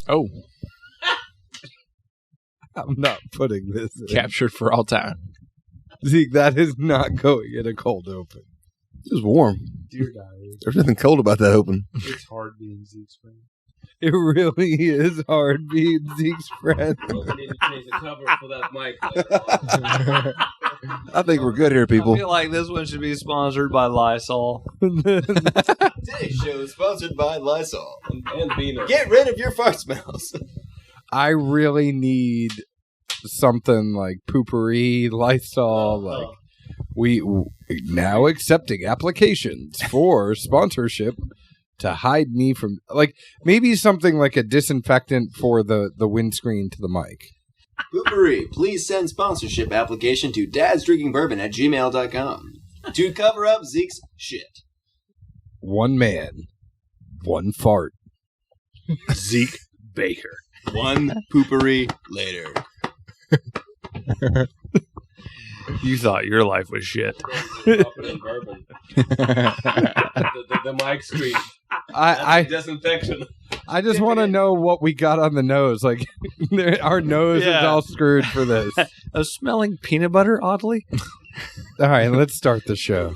Oh. I'm not putting this in. Captured for all time. Zeke, that is not going in a cold open. It was warm. Dear diary. There's nothing cold about that open. It's hard being Zeke's friend. It really is hard being Zeke's friend. We need to change the cover for that mic later on. I think we're good here, I people. feel like this one should be sponsored by Lysol. Today's show is sponsored by Lysol. And Beano. Get rid of your fart smells. I really need something like Poopery, Lysol, like we now accepting applications for sponsorship to hide me from, like, maybe something like a disinfectant for the windscreen to the mic. Poopery, please send sponsorship application to dadsdrinkingbourbon@gmail.com to cover up Zeke's shit. One man, one fart. Zeke Baker. One poopery later. You thought your life was shit. Bourbon. the mic screen. I Disinfection. I just want to know what we got on the nose. Like, our nose is Yeah. all screwed for this. I was smelling peanut butter, oddly. All right, let's start the show.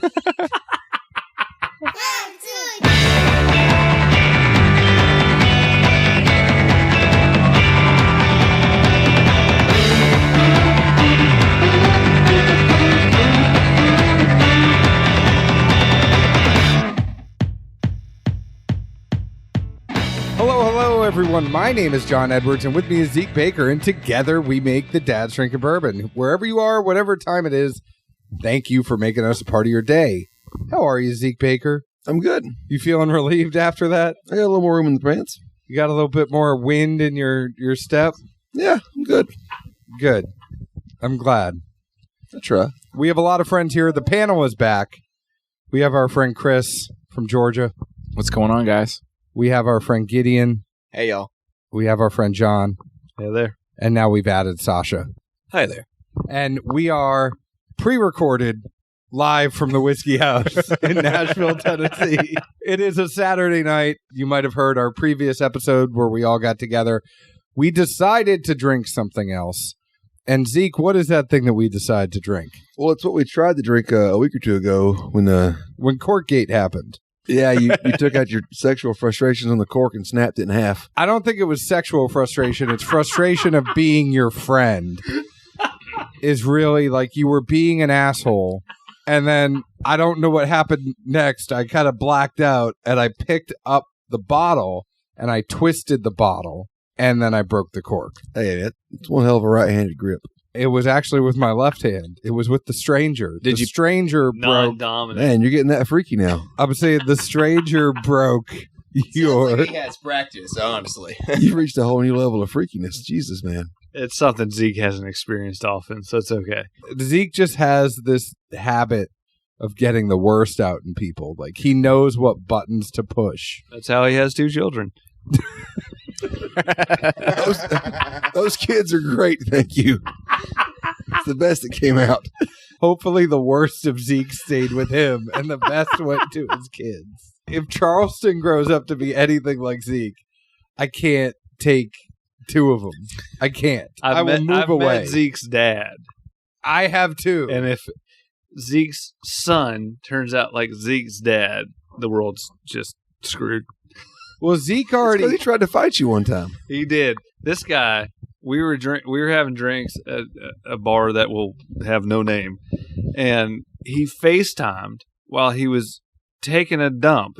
Hello, everyone. My name is John Edwards, and with me is Zeke Baker, and together we make the Dad's Drinking Bourbon. Wherever you are, whatever time it is, thank you for making us a part of your day. How are you, Zeke Baker? I'm good. You feeling relieved after that? I got a little more room in the pants. You got a little bit more wind in your step? Yeah, I'm good. Good. I'm glad. I try. We have a lot of friends here. The panel is back. We have our friend Chris from Georgia. What's going on, guys? We have our friend Gideon. Hey, y'all. We have our friend John. Hey there. And now we've added Sasha. Hi there. And we are pre-recorded live from the Whiskey House in Nashville, Tennessee. It is a Saturday night. You might have heard our previous episode where we all got together. We decided to drink something else. And Zeke, what is that thing that we decided to drink? Well, it's what we tried to drink a week or two ago when Courtgate happened. Yeah, you took out your sexual frustrations on the cork and snapped it in half. I don't think it was sexual frustration. It's frustration of being your friend. Is really like you were being an asshole. And then I don't know what happened next. I kind of blacked out and I picked up the bottle and I twisted the bottle and then I broke the cork. Hey, it's one hell of a right-handed grip. It was actually with my left hand. It was with the stranger. The stranger broke. Non-dominant. Man, you're getting that freaky now. I'm saying the stranger broke your... Sounds like he has practice, honestly. You've reached a whole new level of freakiness. Jesus, man. It's something Zeke hasn't experienced often, so it's okay. Zeke just has this habit of getting the worst out in people. Like, he knows what buttons to push. That's how he has 2 children. Those kids are great, thank you. It's the best that came out. Hopefully the worst of Zeke stayed with him and the best went to his kids. If Charleston grows up to be anything like Zeke, I can't take 2 of them. I can't. I will move I've away. met Zeke's dad. I have 2. And if Zeke's son turns out like Zeke's dad, the world's just screwed. Well, Zeke Because he already... tried to fight you one time. He did. This guy, we were having drinks at a bar that will have no name, and he FaceTimed while he was taking a dump.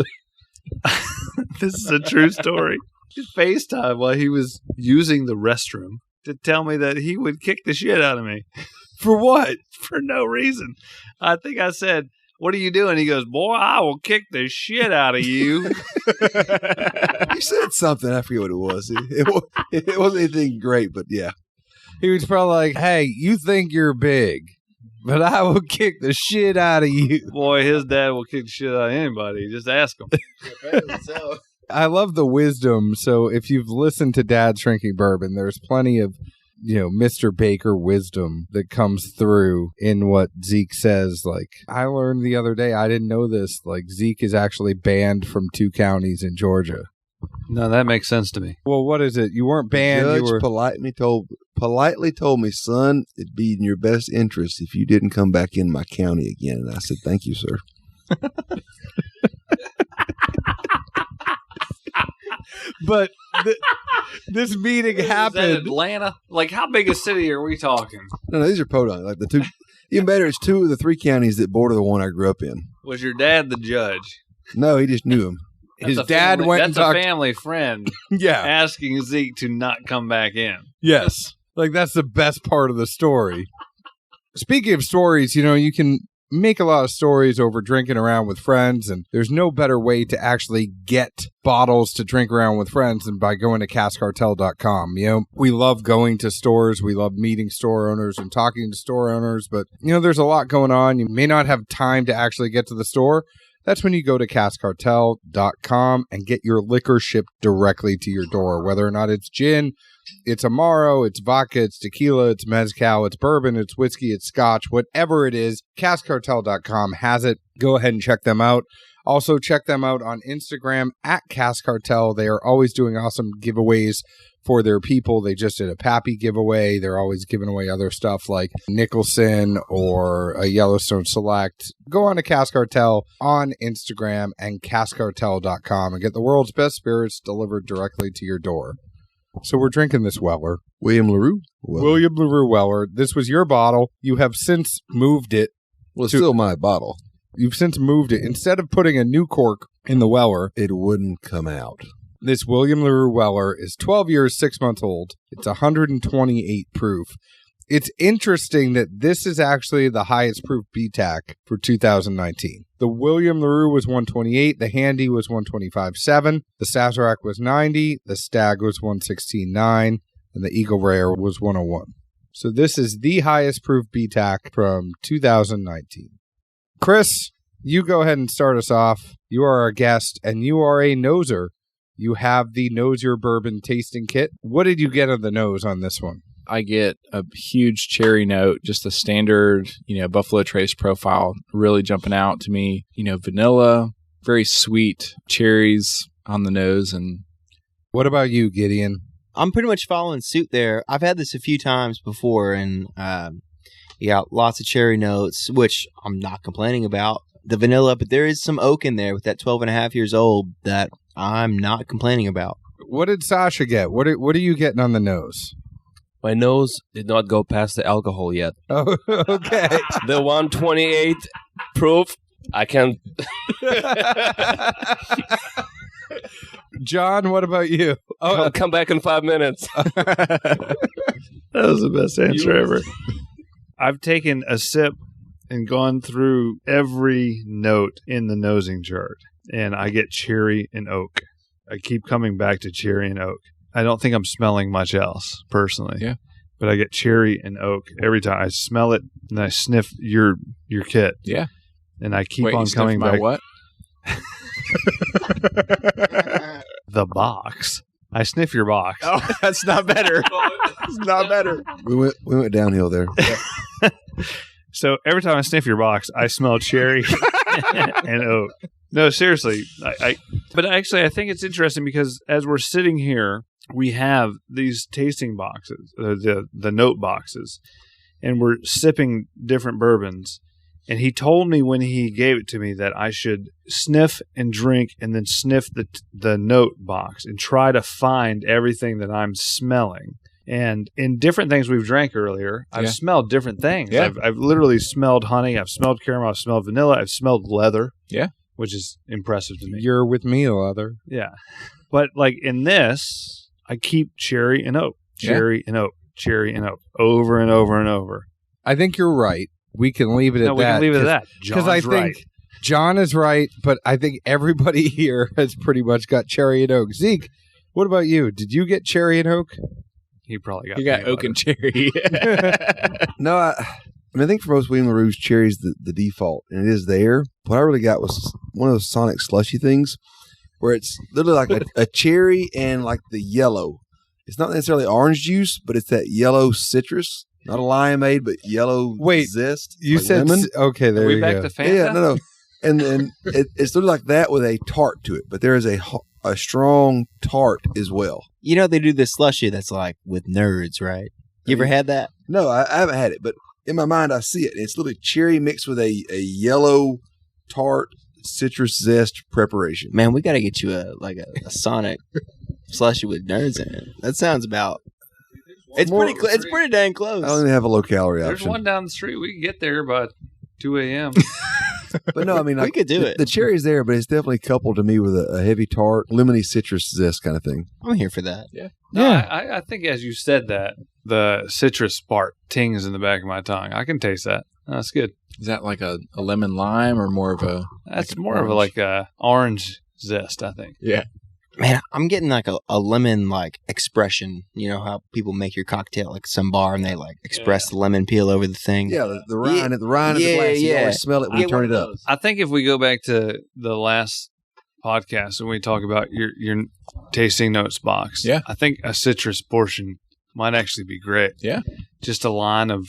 This is a true story. He FaceTimed while he was using the restroom to tell me that he would kick the shit out of me. For what? For no reason. I think I said, "What are you doing?" He goes, "Boy, I will kick the shit out of you." You said something. I forget what it was. It wasn't anything great, but yeah. He was probably like, hey, you think you're big, but I will kick the shit out of you. Boy, his dad will kick the shit out of anybody. Just ask him. So, I love the wisdom. So if you've listened to Dad's Drinking Bourbon, there's plenty of, Mr. Baker wisdom that comes through in what Zeke says. Like, I learned the other day, I didn't know this, like, Zeke is actually banned from 2 counties in Georgia. No, that makes sense to me. Well, what is it? You weren't banned. Judge You were politely told me, son, it'd be in your best interest if you didn't come back in my county again. And I said, thank you, sir. But this meeting Is that happened. Atlanta? Like, how big a city are we talking? No, these are Podunk. Like the two, even better, it's 2 of the 3 counties that border the one I grew up in. Was your dad the judge? No, he just knew him. His That's a dad family- went and That's talked. a family friend Yeah. asking Zeke to not come back in. Yes. Like, that's the best part of the story. Speaking of stories, you can make a lot of stories over drinking around with friends, and there's no better way to actually get bottles to drink around with friends than by going to caskcartel.com. We love going to stores. We love meeting store owners and talking to store owners, but, there's a lot going on. You may not have time to actually get to the store. That's when you go to caskcartel.com and get your liquor shipped directly to your door, whether or not it's gin, it's Amaro, it's vodka, it's tequila, it's mezcal, it's bourbon, it's whiskey, it's scotch, whatever it is, caskcartel.com has it. Go ahead and check them out. Also, check them out on Instagram at caskcartel. They are always doing awesome giveaways for their people. They just did a Pappy giveaway. They're always giving away other stuff like Nicholson or a Yellowstone Select. Go on to Cask Cartel on Instagram and caskcartel.com and get the world's best spirits delivered directly to your door. So we're drinking this Weller. William Laure. William Laure Weller. This was your bottle. You have since moved it. Well, it's still my bottle. You've since moved it. Instead of putting a new cork in the Weller, It wouldn't come out. this William Laure Weller is 12 years, 6 months old. It's 128 proof. It's interesting that this is actually the highest proof BTAC for 2019. The William Laure was 128, the Handy was 125.7, the Sazerac was 90, the Stag was 116.9, and the Eagle Rare was 101. So this is the highest proof BTAC from 2019. Chris, you go ahead and start us off. You are our guest, and you are a noser. You have the Nose Your Bourbon tasting kit. What did you get on the nose on this one? I get a huge cherry note, just the standard, Buffalo Trace profile really jumping out to me. Vanilla, very sweet cherries on the nose. And What about you, Gideon? I'm pretty much following suit there. I've had this a few times before, and lots of cherry notes, which I'm not complaining about. The vanilla, but there is some oak in there with that 12 and a half years old that I'm not complaining about. What did Sasha get? What are you getting on the nose? My nose did not go past the alcohol yet. Oh, okay. The 128 proof, I can't. John, what about you? Oh, Come back in 5 minutes. That was the best answer ever. I've taken a sip and gone through every note in the nosing chart, and I get cherry and oak. I keep coming back to cherry and oak. I don't think I'm smelling much else, personally. Yeah. But I get cherry and oak every time. I smell it, and I sniff your kit. Yeah. And I keep wait, on you coming sniffed my back. what? The box. I sniff your box. Oh, that's not better. It's not better. We went downhill there. So every time I sniff your box, I smell cherry and oak. No, seriously. But actually, I think it's interesting because as we're sitting here, we have these tasting boxes, the note boxes, and we're sipping different bourbons. And he told me when he gave it to me that I should sniff and drink and then sniff the note box and try to find everything that I'm smelling. And in different things we've drank earlier, I've smelled different things. Yeah. I've literally smelled honey. I've smelled caramel. I've smelled vanilla. I've smelled leather. Yeah. Which is impressive to me. you're with me, Leather. Yeah. But like in this, I keep cherry and oak, cherry and oak, cherry and oak over and over and over. I think you're right. We can leave it at that. We can leave it at that. Because I John's right. think John is right, but I think everybody here has pretty much got cherry and oak. Zeke, what about you? Did you get cherry and oak? He probably got You got peanut oak and butter. cherry. No, I think for most William LaRue's, cherry's the default, and it is there. What I really got was one of those Sonic slushy things where it's literally like a cherry and like the yellow. It's not necessarily orange juice, but it's that yellow citrus. Not a limeade, but yellow zest. You like said lemon. Okay, there Are we you back go. to Fanta? Yeah, no. And it's literally like that with a tart to it, but there is a a strong tart as well. You know, they do this slushy that's like with nerds, right? You ever had that? No, I haven't had it, but in my mind, I see it. It's literally cherry mixed with a yellow tart citrus zest preparation. Man, we got to get you a Sonic slushy with nerds in it. That sounds about. It's pretty dang close. I don't even have a low calorie There's option. one down the street. We can get there by 2 a.m. But no, I mean, we could do it. The cherry's there, but it's definitely coupled to me with a heavy tart, lemony citrus zest kind of thing. I'm here for that. No, I think as you said that, the citrus part tings in the back of my tongue. I can taste that. That's good. Is that like a lemon lime or more of a? That's like an more of orange? a orange zest, I think. Yeah. Man, I'm getting like a lemon like expression. You know how people make your cocktail like some bar and they like express the lemon peel over the thing. Yeah, the rind at the glass. You always smell it when you turn it up. I think if we go back to the last podcast and we talk about your tasting notes box, I think a citrus portion might actually be great. Yeah. Just a line of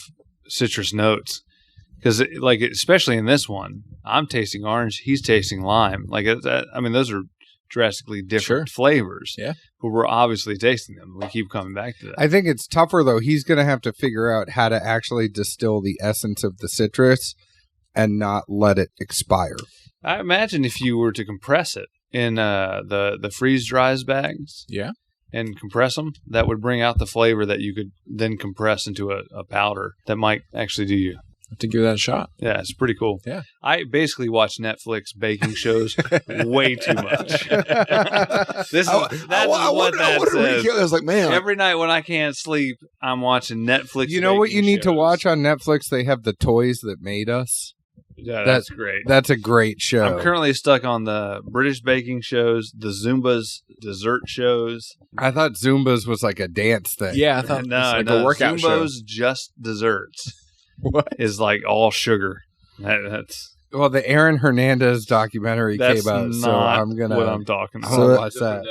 citrus notes. Because, like, especially in this one, I'm tasting orange, he's tasting lime. Like, I mean, those are drastically different flavors. Yeah. But we're obviously tasting them. We keep coming back to that. I think it's tougher, though. He's going to have to figure out how to actually distill the essence of the citrus and not let it expire. I imagine if you were to compress it in the freeze-dries bags. Yeah. And compress them, that would bring out the flavor that you could then compress into a powder that might actually do you. Have to give that a shot. Yeah, it's pretty cool. Yeah. I basically watch Netflix baking shows way too much. That's what that says. I was like, man. Every night when I can't sleep, I'm watching Netflix. You know what you need to shows. watch on Netflix? They have The Toys That Made Us. Yeah, that's great. That's a great show. I'm currently stuck on the British baking shows, the Zumba's dessert shows. I thought Zumba's was like a dance thing. Yeah, I thought it was like a workout show. Zumba's just desserts. What? Is like all sugar. That's Well, the Aaron Hernandez documentary that's came out, not so I'm gonna. what I'm talking I'm about. gonna So- watch that.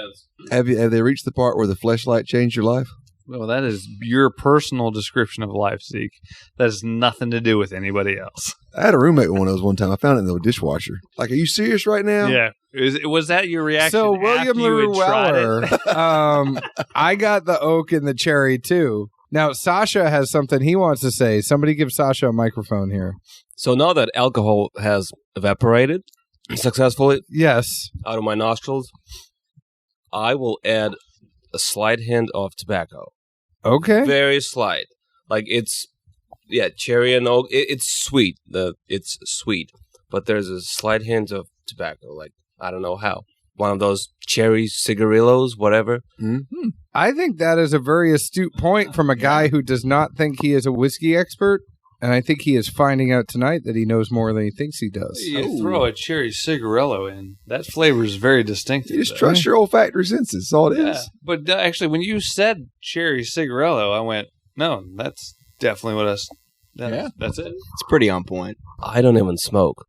Have they reached the part where the fleshlight changed your life? Well, that is your personal description of life, Zeke. That has nothing to do with anybody else. I had a roommate with one of those one time. I found it in the dishwasher. Like, are you serious right now? Yeah. Was that your reaction? So after William you Laure had tried it? Weller, I got the oak and the cherry too. Now Sasha has something he wants to say. Somebody give Sasha a microphone here. So now that alcohol has evaporated successfully Yes. out of my nostrils, I will add a slight hint of tobacco. Okay. Very slight. Like cherry and oak. It's sweet. It's sweet, but there's a slight hint of tobacco. Like, I don't know how. One of those cherry cigarillos, whatever. I think that is a very astute point from a guy who does not think he is a whiskey expert. And I think he is finding out tonight that he knows more than he thinks he does. You throw a cherry cigarillo in. That flavor is very distinctive. You just though. trust your olfactory senses. That's all it is. Yeah. But actually, when you said cherry cigarillo, I went, no, that's definitely what us. That's it. It's pretty on point. I don't even smoke.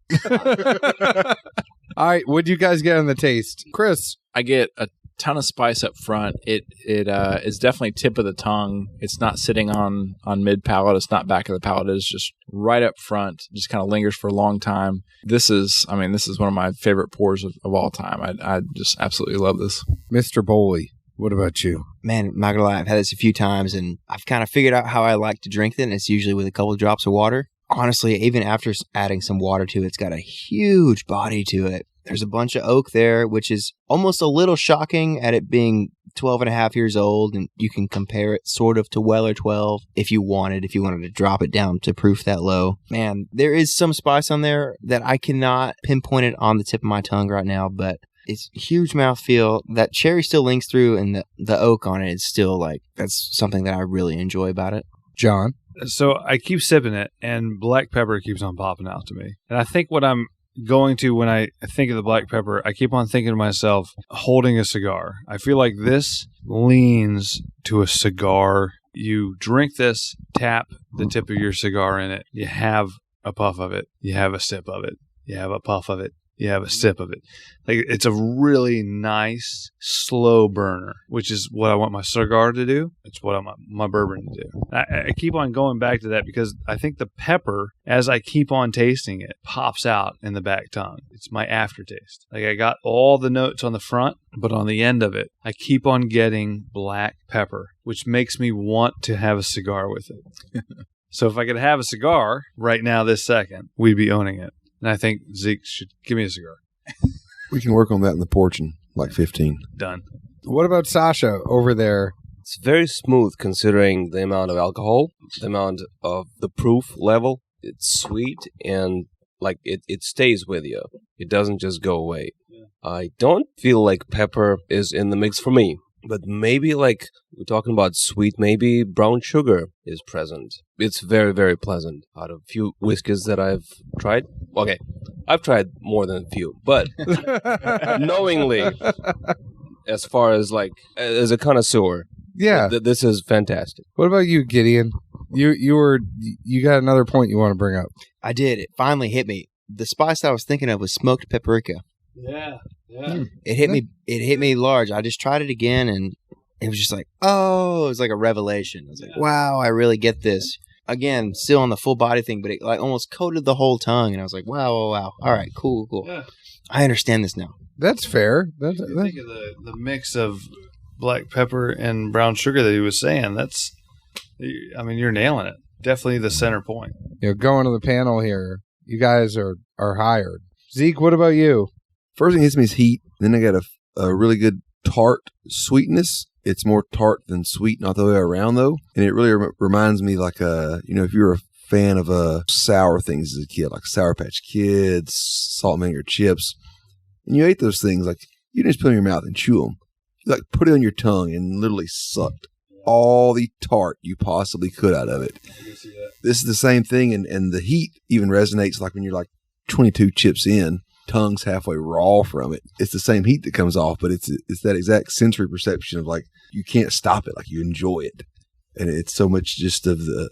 All right. What'd you guys get on the taste? Chris. I get a ton of spice up front. It is definitely tip of the tongue. It's not sitting on mid palate. It's not back of the palate. It's just right up front. Just kind of lingers for a long time. This is one of my favorite pours of all time. I just absolutely love this. Mr. Bowley. What about you? Man, I'm not gonna lie, I've had this a few times and I've kind of figured out how I like to drink it, and it's usually with a couple of drops of water. Honestly, even after adding some water to it, it's got a huge body to it. There's a bunch of oak there, which is almost a little shocking at it being 12 and a half years old, and you can compare it sort of to Weller 12 if you wanted to drop it down to proof that low. Man, there is some spice on there that I cannot pinpoint it on the tip of my tongue right now, but it's huge mouthfeel. That cherry still links through, and the oak on it is still like, that's something that I really enjoy about it. John. So I keep sipping it, and black pepper keeps on popping out to me. And I think what I'm going to, when I think of the black pepper, I keep on thinking to myself, holding a cigar. I feel like this leans to a cigar. You drink this, tap the tip of your cigar in it. You have a puff of it. You have a sip of it. You have a puff of it. you have a sip of it. Like, it's a really nice, slow burner, which is what I want my cigar to do. It's what I want my bourbon to do. I keep on going back to that because I think the pepper, as I keep on tasting it, pops out in the back tongue. It's my aftertaste. Like, I got all the notes on the front, but on the end of it, I keep on getting black pepper, which makes me want to have a cigar with it. So if I could have a cigar right now, this second, we'd be owning it. And I think Zeke should give me a cigar. We can work on that in the porch in like 15. Done. What about Sasha over there? It's very smooth considering the amount of alcohol, the amount of the proof level. It's sweet and like it stays with you. It doesn't just go away. Yeah. I don't feel like pepper is in the mix for me. But maybe, like, we're talking about sweet, maybe brown sugar is present. It's very, very pleasant. Out of a few whiskeys that I've tried. Okay, I've tried more than a few. But knowingly, as far as, like, as a connoisseur, Yeah. This is fantastic. What about you, Gideon? You got another point you want to bring up? I did. It finally hit me. The spice I was thinking of was smoked paprika. Yeah. It hit me large. I just tried it again, and it was just like, oh, it was like a revelation. I was like, wow, I really get this. Again, still on the full body thing, but it like almost coated the whole tongue, and I was like, wow. All right, cool. Yeah. I understand this now. That's fair. You think of the mix of black pepper and brown sugar that he was saying. You're nailing it. Definitely the center point. Going to the panel here. You guys are hired. Zeke, what about you? First thing hits me is heat. Then I got a really good tart sweetness. It's more tart than sweet, not the way around though. And it really reminds me like if you're a fan of sour things as a kid, like Sour Patch Kids, salt and vinegar chips, and you ate those things, like you didn't just put them in your mouth and chew them. You like put it on your tongue and literally sucked all the tart you possibly could out of it. This is the same thing, and the heat even resonates like when you're like 22 chips in. Tongue's halfway raw from it. It's the same heat that comes off, but it's that exact sensory perception of like you can't stop it, like you enjoy it, and it's so much just of the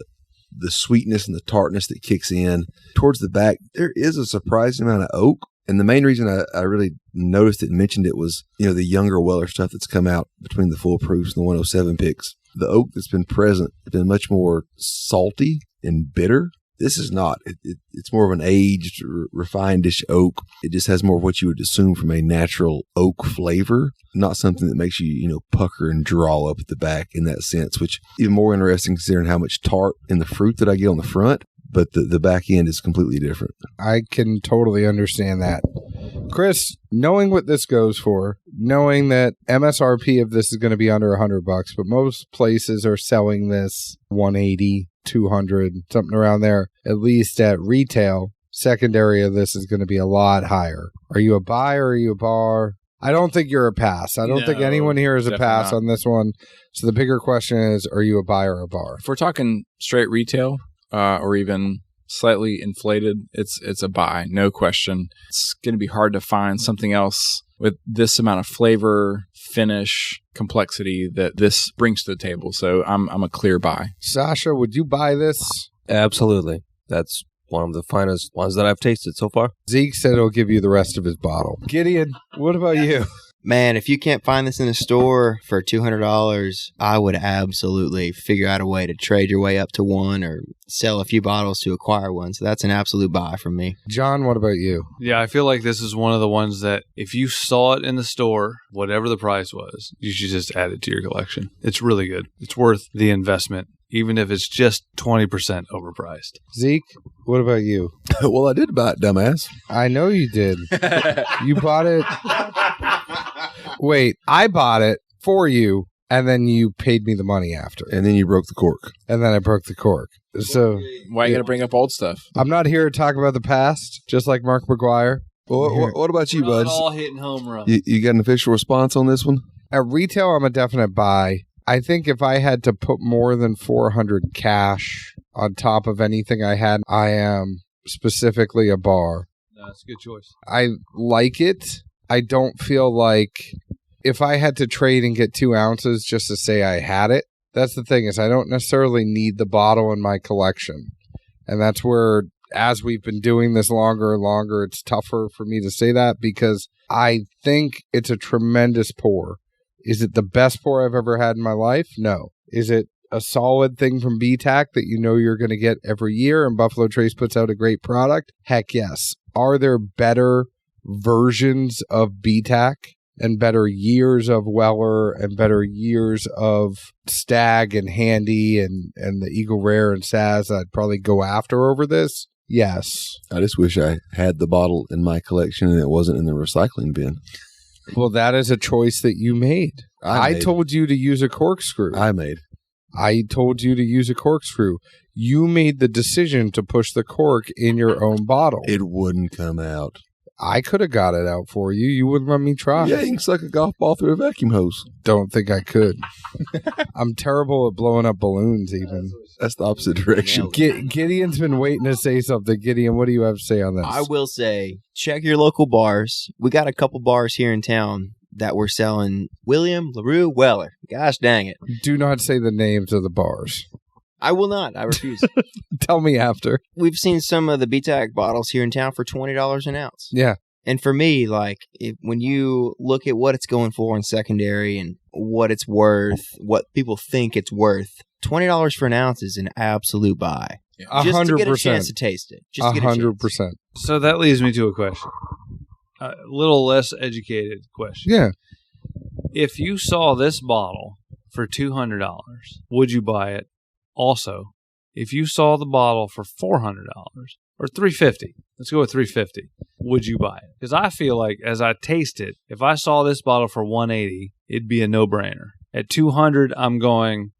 sweetness and the tartness that kicks in. Towards the back, there is a surprising amount of oak, and the main reason I really noticed it and mentioned it was the younger Weller stuff that's come out between the full proofs and the 107 picks. The oak that's been present has been much more salty and bitter. This is not. It's more of an aged, refined-ish oak. It just has more of what you would assume from a natural oak flavor, not something that makes you, pucker and draw up at the back in that sense, which even more interesting considering how much tart in the fruit that I get on the front, but the back end is completely different. I can totally understand that. Chris, knowing what this goes for, knowing that MSRP of this is going to be under $100, but most places are selling this $180, $200, something around there, at least at retail. Secondary of this is going to be a lot higher. Are you a buy or are you a bar? I don't think you're a pass. I don't think anyone here is a pass on this one. So the bigger question is, are you a buy or a bar? If we're talking straight retail or even slightly inflated, it's a buy, no question. It's going to be hard to find something else with this amount of flavor, finish, complexity that this brings to the table. So I'm a clear buy. Sasha, would you buy this? Absolutely. That's one of the finest ones that I've tasted so far. Zeke said he'll give you the rest of his bottle. Gideon, what about you? Man, if you can't find this in a store for $200, I would absolutely figure out a way to trade your way up to one or sell a few bottles to acquire one. So that's an absolute buy from me. John, what about you? Yeah, I feel like this is one of the ones that if you saw it in the store, whatever the price was, you should just add it to your collection. It's really good. It's worth the investment, even if it's just 20% overpriced. Zeke, what about you? Well, I did buy it, dumbass. I know you did. You bought it. Wait, I bought it for you, and then you paid me the money after. And then you broke the cork. And then I broke the cork. So Why you got to bring up old stuff? I'm not here to talk about the past, just like Mark McGuire. Well, what about you, Bud? All hitting home runs. You got an official response on this one? At retail, I'm a definite buy. I think if I had to put more than $400 cash on top of anything I had, I am specifically a bar. No, that's a good choice. I like it. I don't feel like if I had to trade and get 2 ounces just to say I had it, that's the thing is I don't necessarily need the bottle in my collection. And that's where as we've been doing this longer and longer, it's tougher for me to say that because I think it's a tremendous pour. Is it the best pour I've ever had in my life? No. Is it a solid thing from BTAC that you know you're going to get every year and Buffalo Trace puts out a great product? Heck yes. Are there better versions of BTAC and better years of Weller and better years of Stag and Handy and the Eagle Rare and Saz I'd probably go after over this? Yes. I just wish I had the bottle in my collection and it wasn't in the recycling bin. Well, that is a choice that you made. I told you to use a corkscrew. I told you to use a corkscrew. You made the decision to push the cork in your own bottle. It wouldn't come out. I could have got it out for you. You wouldn't let me try. Yeah, you can suck a golf ball through a vacuum hose. Don't think I could. I'm terrible at blowing up balloons even. That's the opposite direction. Gideon's been waiting to say something. Gideon, what do you have to say on this? I will say, check your local bars. We got a couple bars here in town that we're selling William Laure Weller. Gosh dang it. Do not say the names of the bars. I will not. I refuse. Tell me after. We've seen some of the BTAC bottles here in town for $20 an ounce. Yeah. And for me, like, when you look at what it's going for in secondary and what it's worth, what people think it's worth, $20 for an ounce is an absolute buy. 100%. Just to get a chance to taste it. Just to get a 100%. So that leads me to a question. A little less educated question. Yeah. If you saw this bottle for $200, would you buy it? Also, if you saw the bottle for $400 or $350, let's go with $350, would you buy it? Because I feel like as I taste it, if I saw this bottle for $180, it'd be a no-brainer. At $200, I'm going,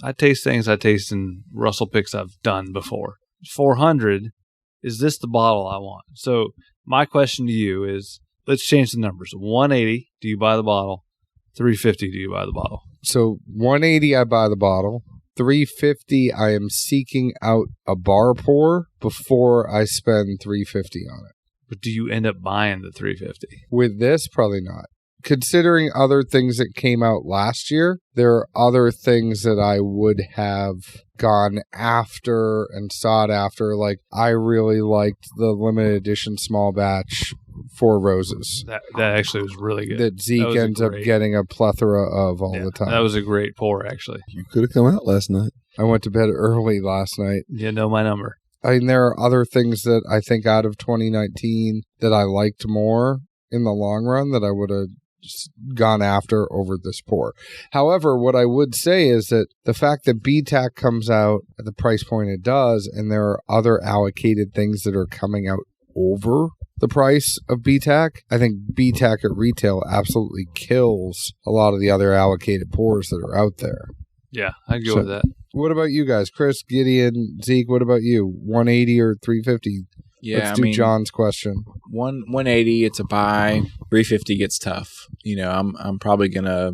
I taste things I taste in Russell picks I've done before. $400, is this the bottle I want? So my question to you is, let's change the numbers. $180, do you buy the bottle? $350, do you buy the bottle? So $180, I buy the bottle. $350, I am seeking out a bar pour before I spend $350 on it. But do you end up buying the $350? With this, probably not. Considering other things that came out last year, there are other things that I would have gone after and sought after. Like, I really liked the limited edition small batch Four Roses. That actually was really good. That Zeke ends up getting a plethora of all the time. That was a great pour, actually. You could have come out last night. I went to bed early last night. You know my number. I mean, there are other things that I think out of 2019 that I liked more in the long run that I would have just gone after over this pour. However, what I would say is that the fact that BTAC comes out at the price point it does, and there are other allocated things that are coming out over the price of BTAC, I think BTAC at retail absolutely kills a lot of the other allocated pours that are out there. Yeah, I'd go with that. What about you guys? Chris, Gideon, Zeke, what about you? 180 or 350? Yeah, Let's do John's question. 180, it's a buy. 350 gets tough. You know, I'm probably gonna.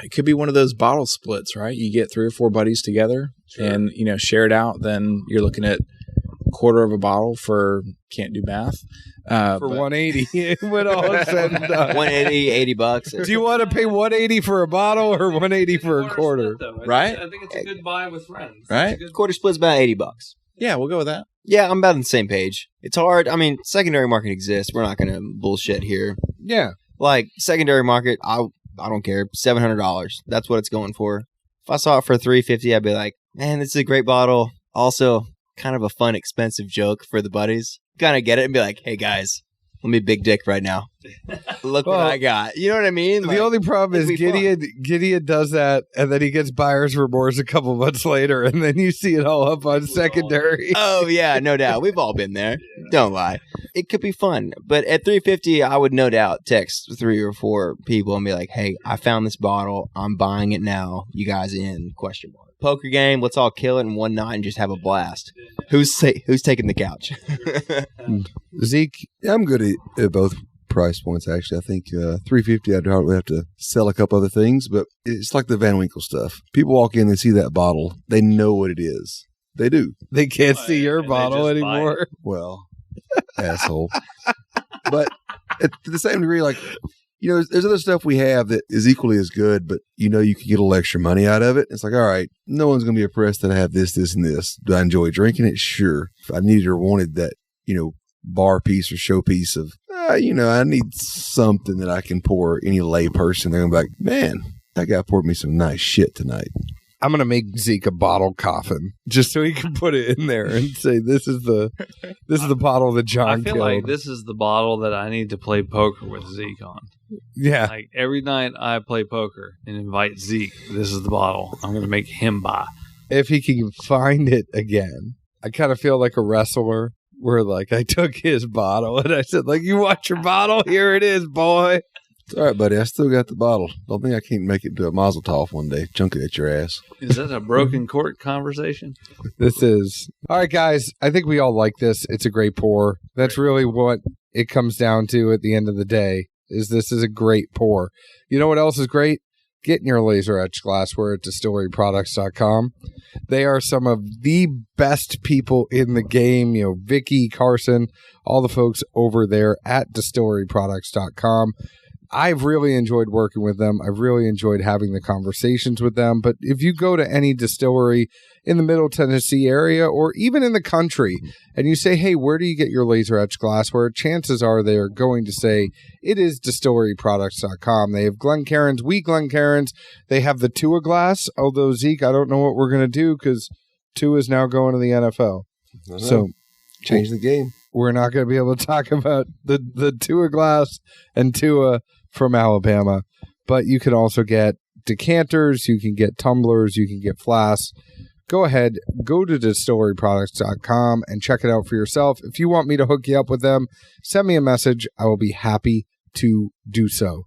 It could be one of those bottle splits, right? You get 3 or 4 buddies together and share it out. Then you're looking at a quarter of a bottle for can't do math. For 180, when all is said and done. 180, $80. Do you want to pay 180 for a bottle or 180 for a quarter? Right? I think it's a good buy with friends. Right? Quarter split's about $80. Yeah, we'll go with that. Yeah, I'm about on the same page. It's hard. I mean, secondary market exists. We're not going to bullshit here. Yeah. Like, secondary market, I don't care. $700. That's what it's going for. If I saw it for $350, I'd be like, man, this is a great bottle. Also, kind of a fun, expensive joke for the buddies. Kind of get it and be like, hey, guys, let me big dick right now. Look what I got. You know what I mean? The only problem is Gideon does that, and then he gets buyer's remorse a couple months later, and then you see it all up on secondary. Oh, yeah, no doubt. We've all been there. Don't lie. It could be fun. But at $350, I would no doubt text 3 or 4 people and be like, hey, I found this bottle. I'm buying it now. You guys in? Question mark. Poker game. Let's all kill it in one night and just have a blast. Who's taking the couch? Zeke? Yeah, I'm good at both price points, actually. I think $350, I'd hardly have to sell a couple other things, but it's like the Van Winkle stuff. People walk in, they see that bottle, they know what it is. They do. They can't see your bottle anymore. Well, asshole. But to the same degree, like, you know, there's other stuff we have that is equally as good, but you know, you can get a little extra money out of it. It's like, all right, no one's going to be impressed that I have this, and this. Do I enjoy drinking it? Sure. If I needed or wanted that, you know, bar piece or showpiece of, you know, I need something that I can pour any lay person. They're going to be like, man, that guy poured me some nice shit tonight. I'm going to make Zeke a bottle coffin just so he can put it in there and say, this is the bottle that John I feel killed. like this is the bottle that I need to play poker with Zeke on. Yeah. Like every night I play poker and invite Zeke, this is the bottle I'm going to make him buy. If he can find it again. I kind of feel like a wrestler where like I took his bottle and I said, like, you want your bottle? Here it is, boy. It's all right, buddy. I still got the bottle. Don't think I can't make it to a Mazel Tov one day. Chunk it at your ass. Is that a broken court conversation? This is. All right, guys. I think we all like this. It's a great pour. That's really what it comes down to at the end of the day, is this is a great pour. You know what else is great? Getting your laser etched glassware at distilleryproducts.com. They are some of the best people in the game. You know, Vicky, Carson, all the folks over there at distilleryproducts.com. I've really enjoyed working with them. I've really enjoyed having the conversations with them. But if you go to any distillery in the Middle Tennessee area or even in the country and you say, hey, where do you get your laser etched glassware? Chances are they are going to say it is distilleryproducts.com. They have Glencairns, wheat Glencairns. They have the Tua glass. Although, Zeke, I don't know what we're going to do because Tua is now going to the NFL. So change the game. We're not going to be able to talk about the Tua glass and Tua from Alabama, but you can also get decanters, you can get tumblers, you can get flasks. Go ahead, go to distilleryproducts.com and check it out for yourself. If you want me to hook you up with them, send me a message. I will be happy to do so.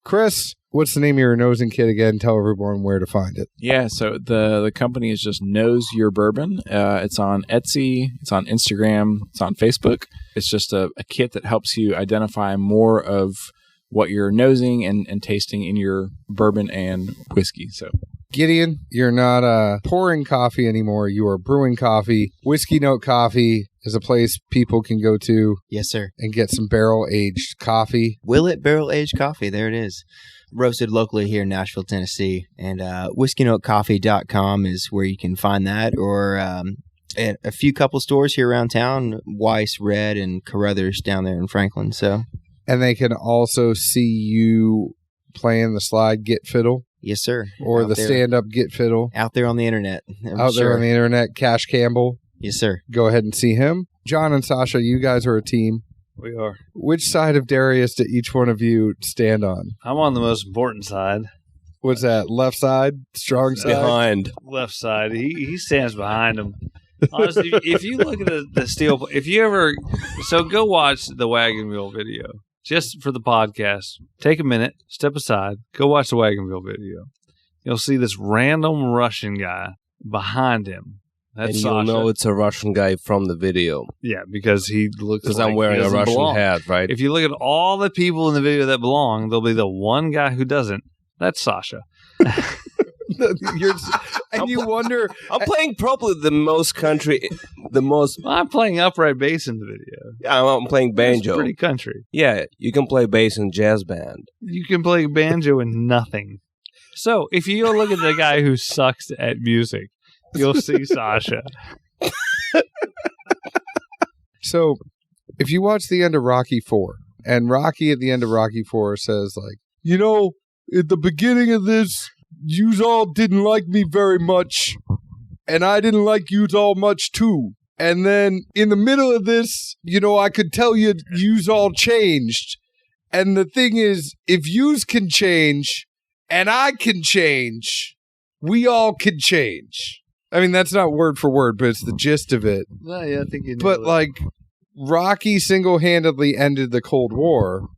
Chris, what's the name of your nosing kit again? Tell everyone where to find it. Yeah, so the company is just Knows Your Bourbon. It's on Etsy, it's on Instagram, it's on Facebook. It's just a kit that helps you identify more of what you're nosing and tasting in your bourbon and whiskey. So, Gideon, you're not pouring coffee anymore. You are brewing coffee. Whiskey Note Coffee is a place people can go to. Yes, sir. And get some barrel-aged coffee. Willet Barrel-Aged Coffee. There it is. Roasted locally here in Nashville, Tennessee. And whiskeynotecoffee.com is where you can find that. Or at a few couple stores here around town, Weiss, Red, and Carruthers down there in Franklin. So, and they can also see you playing the slide Get Fiddle. Yes, sir. Or the stand-up Get Fiddle. Out there on the internet. There on the internet. Cash Campbell. Yes, sir. Go ahead and see him. John and Sasha, you guys are a team. We are. Which side of Darius did each one of you stand on? I'm on the most important side. What's that? Left side? Strong side? Behind. Left side. He stands behind him. Honestly, if you look at the steel, if you ever, so go watch the wagon wheel video. Just for the podcast, take a minute, step aside, go watch the wagon wheel video. You'll see this random Russian guy behind him. That's and Sasha. you'll know it's a Russian guy from the video. Yeah, because he looks Because like I'm wearing he a doesn't Russian belong. hat, right? If you look at all the people in the video that belong, there'll be the one guy who doesn't. That's Sasha. You wonder. I'm playing probably the most. I'm playing upright bass in the video. Yeah, I'm playing banjo. It's pretty country. Yeah, you can play bass in jazz band. You can play banjo and nothing. So if you go look at the guy who sucks at music, you'll see Sasha. So if you watch the end of Rocky 4, and Rocky at the end of Rocky 4 says, like, you know, at the beginning of this, yous all didn't like me very much, and I didn't like yous all much too. And then in the middle of this, you know, I could tell you yous all changed. And the thing is, if yous can change and I can change, we all can change. I mean, that's not word for word, but it's the gist of it. Well, yeah, I think you know But, like, Rocky single-handedly ended the Cold War.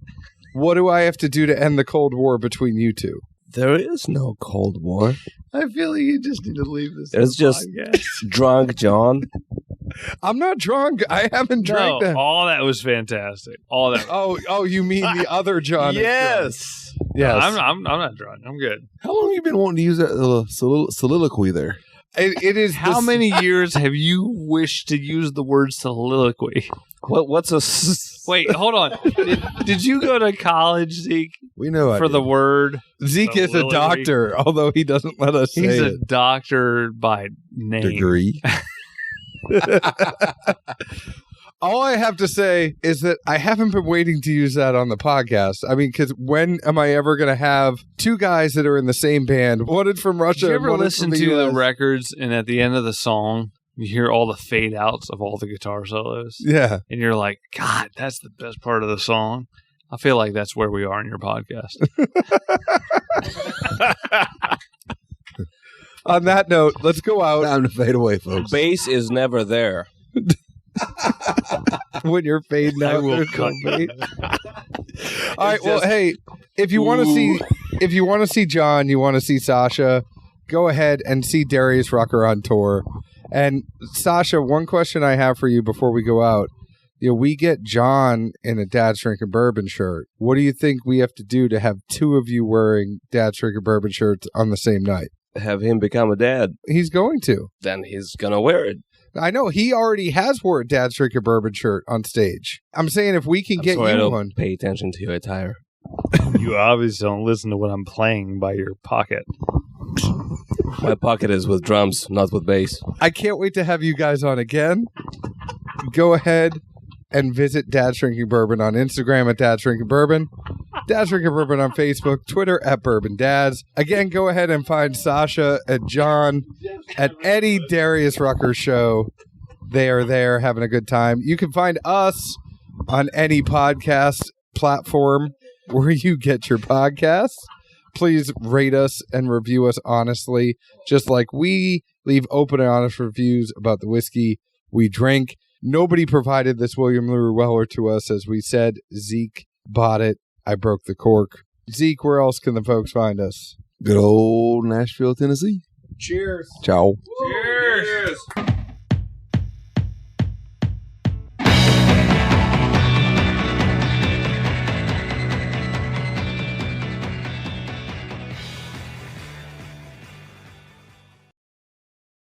What do I have to do to end the Cold War between you two? There is no Cold War. I feel like you just need to leave this. There's just drunk John. I'm not drunk. I haven't drank that. All that was fantastic. All that. Oh, you mean the other John? Yes. Yes. I'm not drunk. I'm good. How long have you been wanting to use that soliloquy there? It is. How many years have you wished to use the word soliloquy? What's a Wait, hold on. Did you go to college, Zeke, We know I for the did. word? Zeke is a Lily. doctor, although he doesn't let us say He's a it. doctor by name. degree. All I have to say is that I haven't been waiting to use that on the podcast. I mean, because when am I ever going to have two guys that are in the same band? One is from Russia Did you and ever one is listen from to the the US. records and at the end of the song, you hear all the fade outs of all the guitar solos? Yeah. And you're like, God, that's the best part of the song. I feel like that's where we are in your podcast. On that note, let's go out Time to fade away, folks. Bass is never there. when you're fading I out. will there's cut no fade. All right. Well, hey, if you want to see John, you want to see Sasha, go ahead and see Darius Rucker on tour. And Sasha, one question I have for you before we go out. You know, we get John in a Dad's Drinking Bourbon shirt. What do you think we have to do to have two of you wearing Dad's Drinking Bourbon shirts on the same night? Have him become a dad. He's going to. Then he's gonna wear it. I know he already has wore a Dad's Drinking Bourbon shirt on stage. I'm saying if we can get So I you don't one. pay attention to your attire. You obviously don't listen to what I'm playing by your pocket. My pocket is with drums, not with bass. I can't wait to have you guys on again. Go ahead and visit Dad's Drinking Bourbon on Instagram at Dad's Drinking Bourbon. Dad's Drinking Bourbon on Facebook, Twitter at Bourbon Dads. Again, go ahead and find Sasha and John at any Darius Rucker show. They are there having a good time. You can find us on any podcast platform where you get your podcasts. Please rate us and review us honestly, just like we leave open and honest reviews about the whiskey we drink. Nobody provided this William Laure Weller to us. As we said, Zeke bought it. I broke the cork. Zeke, where else can the folks find us? Good old Nashville, Tennessee. Cheers. Ciao. Cheers.